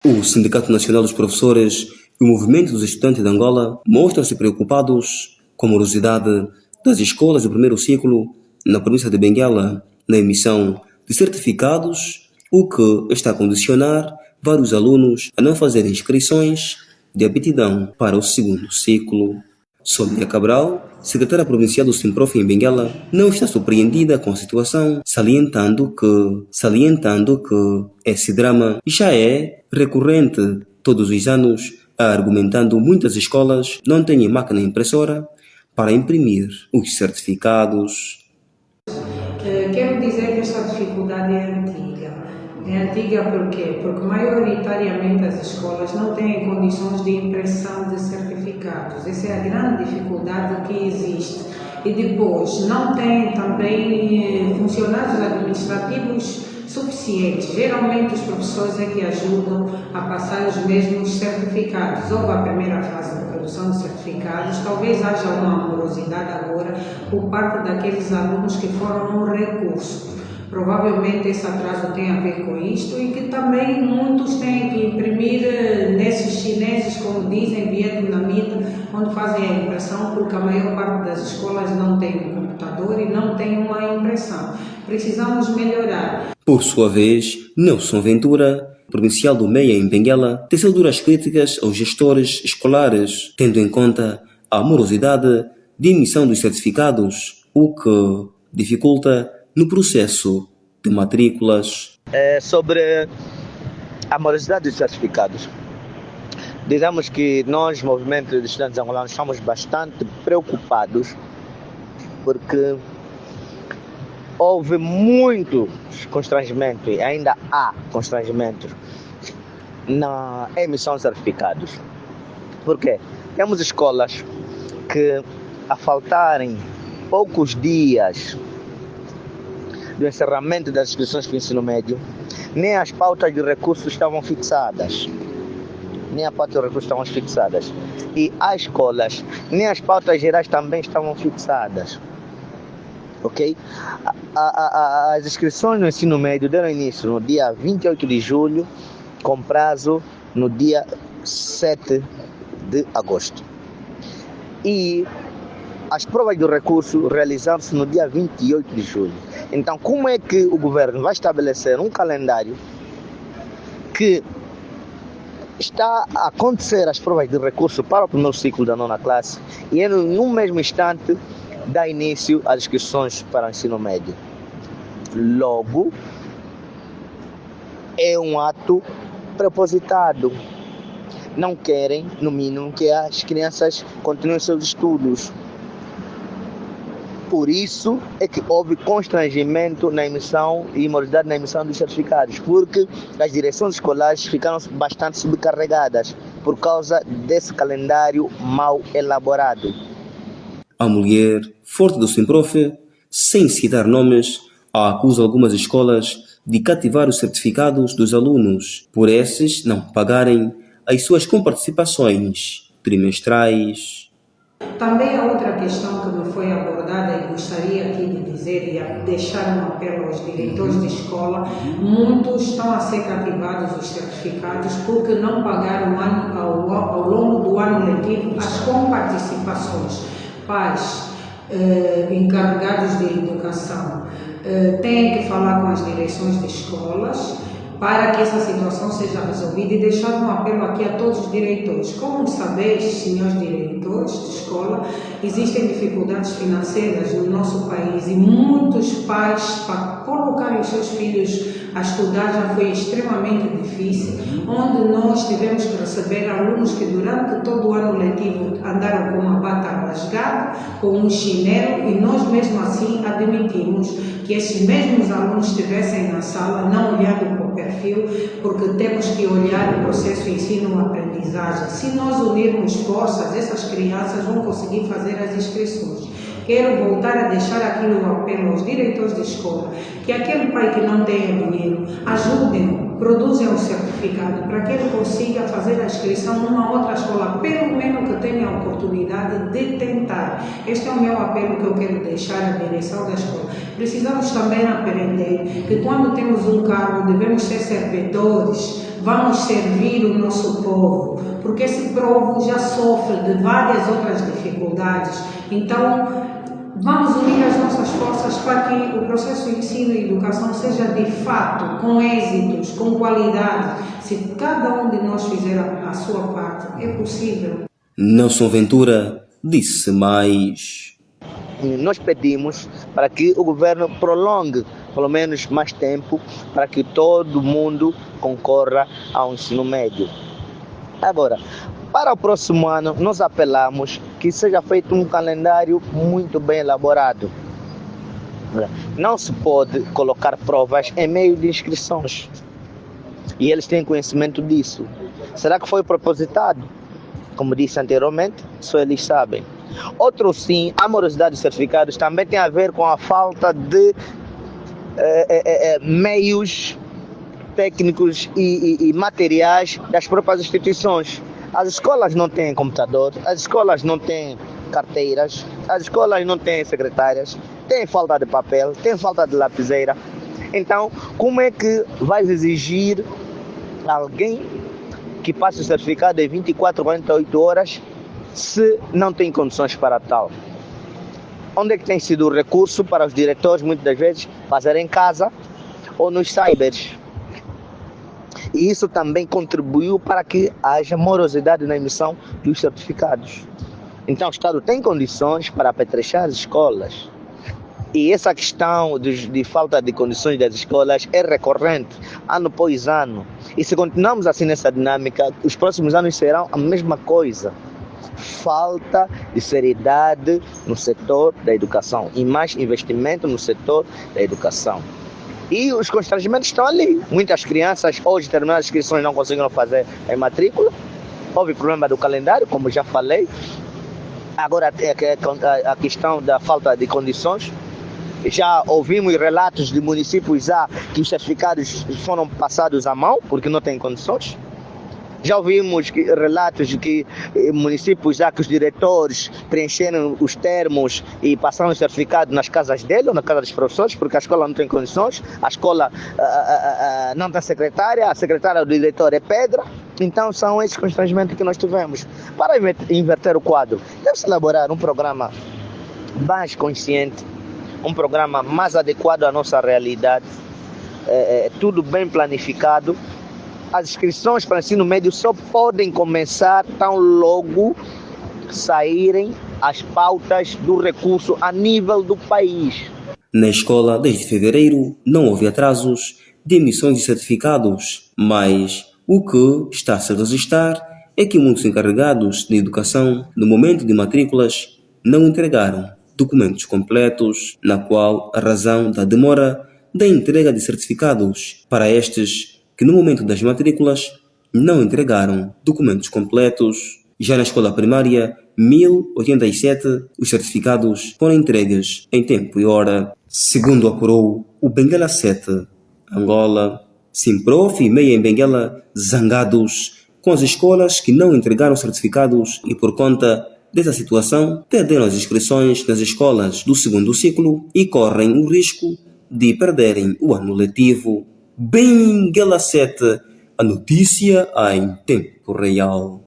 O Sindicato Nacional dos Professores e o Movimento dos Estudantes de Angola mostram-se preocupados com a morosidade das escolas do primeiro ciclo na província de Benguela na emissão de certificados, o que está a condicionar vários alunos a não fazerem inscrições de aptidão para o segundo ciclo. Sônia Cabral, secretária provincial do Simprof em Benguela, não está surpreendida com a situação, salientando que esse drama já é recorrente todos os anos, argumentando muitas escolas não têm máquina impressora para imprimir os certificados. Quero dizer que esta dificuldade é antiga. É antiga por quê? Porque maioritariamente as escolas não têm condições de impressão de certificados. Essa é a grande dificuldade que existe. E depois, não têm também funcionários administrativos suficientes. Geralmente os professores é que ajudam a passar os mesmos certificados. Houve a primeira fase de produção de certificados, talvez haja uma morosidade agora por parte daqueles alunos que foram no recurso. Provavelmente esse atraso tem a ver com isto e que também muitos têm que imprimir nesses chineses, como dizem, vietnamitas, onde fazem a impressão, porque a maior parte das escolas não tem um computador e não tem uma impressão. Precisamos melhorar. Por sua vez, Nelson Ventura, provincial do Meia em Benguela, teceu duras críticas aos gestores escolares, tendo em conta a morosidade de emissão dos certificados, o que dificulta no processo de matrículas. Sobre a morosidade dos certificados, dizemos que nós, movimento de estudantes angolanos, estamos bastante preocupados porque houve muitos constrangimentos e ainda há constrangimentos na emissão de certificados. Por quê? Temos escolas que, a faltarem poucos dias do encerramento das inscrições para o ensino médio, nem as pautas de recursos estavam fixadas. E as escolas, nem as pautas gerais também estavam fixadas. Ok? As inscrições no ensino médio deram início no dia 28 de julho, com prazo no dia 7 de agosto. E as provas do recurso realizaram-se no dia 28 de julho. Então, como é que o governo vai estabelecer um calendário que está a acontecer as provas de recurso para o primeiro ciclo da nona classe e em um mesmo instante dá início às inscrições para o ensino médio? Logo, é um ato propositado. Não querem, no mínimo, que as crianças continuem seus estudos. Por isso é que houve constrangimento na emissão e morosidade na emissão dos certificados, porque as direções escolares ficaram bastante sobrecarregadas por causa desse calendário mal elaborado. A mulher forte do Simprof, sem citar nomes, acusa algumas escolas de cativar os certificados dos alunos por esses não pagarem as suas comparticipações trimestrais. Também a outra questão que me foi abordada e gostaria aqui de dizer e deixar um apelo aos diretores de escola: muitos estão a ser cativados os certificados porque não pagaram ao longo do ano letivo as comparticipações. Pais encarregados de educação têm que falar com as direções de escolas para que essa situação seja resolvida e deixar um apelo aqui a todos os diretores. Como sabeis, senhores diretores de escola, existem dificuldades financeiras no nosso país e muitos pais, para colocarem os seus filhos a estudar, já foi extremamente difícil, onde nós tivemos que receber alunos que durante todo o ano letivo andaram com uma bata rasgada, com um chinelo, e nós mesmo assim admitimos que esses mesmos alunos estivessem na sala, não olhando para o perfil, porque temos que olhar o processo de ensino-aprendizagem. Se nós unirmos forças, essas crianças vão conseguir fazer as inscrições. Quero voltar a deixar aqui um apelo aos diretores de escola, que aquele pai que não tem dinheiro, ajudem, produzam um certificado para que ele consiga fazer a inscrição numa outra escola, pelo menos que tenha a oportunidade de tentar. Este é o meu apelo que eu quero deixar à direção da escola. Precisamos também aprender que quando temos um cargo devemos ser servidores vamos servir o nosso povo, porque esse povo já sofre de várias outras dificuldades. Então, vamos unir as nossas forças para que o processo de ensino e educação seja de fato, com êxitos, com qualidade. Se cada um de nós fizer a sua parte, é possível. Nelson Ventura disse mais. Nós pedimos para que o governo prolongue pelo menos mais tempo para que todo mundo concorra ao ensino médio. Agora, para o próximo ano, nós apelamos que seja feito um calendário muito bem elaborado. Não se pode colocar provas em meio de inscrições. E eles têm conhecimento disso. Será que foi propositado? Como disse anteriormente, só eles sabem. Outro sim, a morosidade dos certificados também tem a ver com a falta de meios técnicos e materiais das próprias instituições. As escolas não têm computador, as escolas não têm carteiras, as escolas não têm secretárias, tem falta de papel, tem falta de lapiseira. Então, como é que vai exigir alguém que passe o certificado em 24, 48 horas se não tem condições para tal? Onde é que tem sido o recurso para os diretores, muitas das vezes, fazerem em casa ou nos cybers? E isso também contribuiu para que haja morosidade na emissão dos certificados. Então o Estado tem condições para apetrechar as escolas. E essa questão de falta de condições das escolas é recorrente, ano após ano. E se continuarmos assim nessa dinâmica, os próximos anos serão a mesma coisa. Falta de seriedade no setor da educação e mais investimento no setor da educação. E os constrangimentos estão ali. Muitas crianças hoje terminaram as inscrições não conseguiram fazer a matrícula. Houve problema do calendário, como já falei. Agora a questão da falta de condições. Já ouvimos relatos de municípios que os certificados foram passados à mão porque não têm condições. Já ouvimos relatos de que municípios que os diretores preencheram os termos e passaram o certificado nas casas dele ou na casa dos professores, porque a escola não tem condições, a escola não tem secretária, a secretária do diretor é pedra. Então são esses constrangimentos que nós tivemos. Para inverter o quadro, deve-se elaborar um programa mais consciente, um programa mais adequado à nossa realidade, tudo bem planificado. As inscrições para o ensino médio só podem começar tão logo saírem as pautas do recurso a nível do país. Na escola, desde fevereiro, não houve atrasos de emissões de certificados, mas o que está a se registrar é que muitos encarregados de educação, no momento de matrículas, não entregaram documentos completos, na qual a razão da demora da entrega de certificados para estes que no momento das matrículas não entregaram documentos completos. Já na escola primária, 1087, os certificados foram entregues em tempo e hora. Segundo apurou o Benguela 7, Angola, Simprof e Meia em Benguela zangados com as escolas que não entregaram certificados e por conta dessa situação perderam as inscrições nas escolas do segundo ciclo e correm o risco de perderem o ano letivo. Benguela 7, a notícia em tempo real.